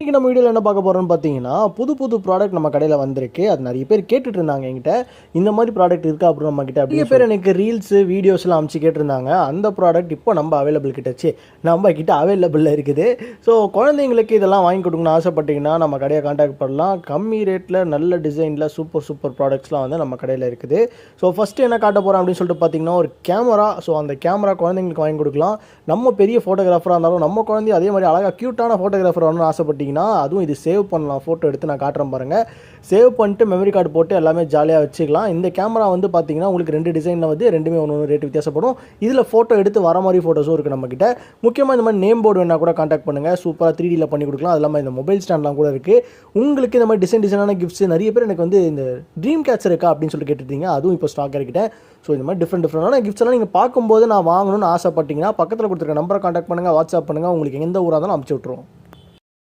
இன்றைக்கி நம்ம வீடியோவில் என்ன பார்க்க போகிறோம்னு பார்த்தீங்கன்னா புது ப்ராடக்ட் நம்ம கடையில் வந்திருக்கு. அது நிறைய பேர் கேட்டுட்டு இருந்தாங்க என்கிட்ட, இந்த மாதிரி ப்ராடக்ட் இருக்கா அப்புறம் நம்மக்கிட்ட நிறைய பேர் எனக்கு ரீல்ஸு வீடியோஸ்லாம் அனுப்பிச்சு கேட்டிருந்தாங்க. அந்த ப்ராடக்ட் இப்போ நம்ம கிட்ட அவைலபிளில் இருக்குது. ஸோ குழந்தைங்களுக்கு இதெல்லாம் வாங்கி கொடுக்கணும்னு ஆசைப்பட்டீங்கன்னா நம்ம கடையை காண்டாக்ட் பண்ணலாம். கம்மி ரேட்டில் நல்ல டிசைனில் சூப்பர் ப்ராடக்ட்ஸ்லாம் வந்து நம்ம கடையில் இருக்குது. ஸோ ஃபஸ்ட்டு என்ன காட்ட போகிறோம் அப்படின்னு சொல்லிட்டு பார்த்தீங்கன்னா ஒரு கேமரா. ஸோ அந்த கேமரா குழந்தைங்களுக்கு வாங்கி கொடுக்கலாம். நம்ம பெரிய ஃபோட்டோகிராஃபராக இருந்தாலும் நம்ம குழந்தைய அதே மாதிரி அழகாக க்யூட்டான ஃபோட்டோகிராஃபர் வரணும்னு ஆசைப்பட்டீங்கன்னா அதுவும் இது சேவ் பண்ணலாம். ஃபோட்டோ எடுத்து நான் காட்டுறேன் பாருங்கள். சேவ் பண்ணிட்டு மெமரி கார்டு போட்டு எல்லாமே ஜாலியாக வச்சுக்கலாம். இந்த கேமரா வந்து பார்த்தீங்கன்னா உங்களுக்கு 2 டிசைனில் வந்து ரெண்டுமே ஒன்று ரேட் வித்தியாசப்படும். இதில் ஃபோட்டோ எடுத்து வர மாதிரி ஃபோட்டோஸும் இருக்குது நம்மக்கிட்ட. முக்கியமாக இந்த மாதிரி நேம் போர்டு வேணால் கூட காண்டாக்ட் பண்ணுங்கள். சூப்பராக 3Dயில் பண்ணி கொடுக்கலாம். அது இல்லாமல் இந்த மொபைல் ஸ்டாண்ட்லாம் கூட இருக்குது. உங்களுக்கு இந்த மாதிரி டிசைனான கிஃப்ட்ஸ் நிறைய பேர் எனக்கு வந்து இந்த ட்ரீம் கேச்சர் இருக்கா அப்படின்னு சொல்லிட்டு கேட்டுருந்தீங்க. அதுவும் இப்போ ஸ்டாக் இருக்கிட்டேன். ஸோ இந்த மாதிரி டிஃப்ரெண்டான கிஃப்ட்ஸ் எல்லாம் நீங்கள் பார்க்கும்போது நான் வாங்கணும்னு ஆசைப்பட்டீங்கன்னா பக்கத்தில் கொடுத்துருக்க நம்பரை காண்டாக்ட் பண்ணுங்கள், வாட்ஸ்அப் பண்ணுங்கள். உங்களுக்கு எந்த ஊராக இருந்தாலும் அனுப்பிச்சி விட்ருவோம்.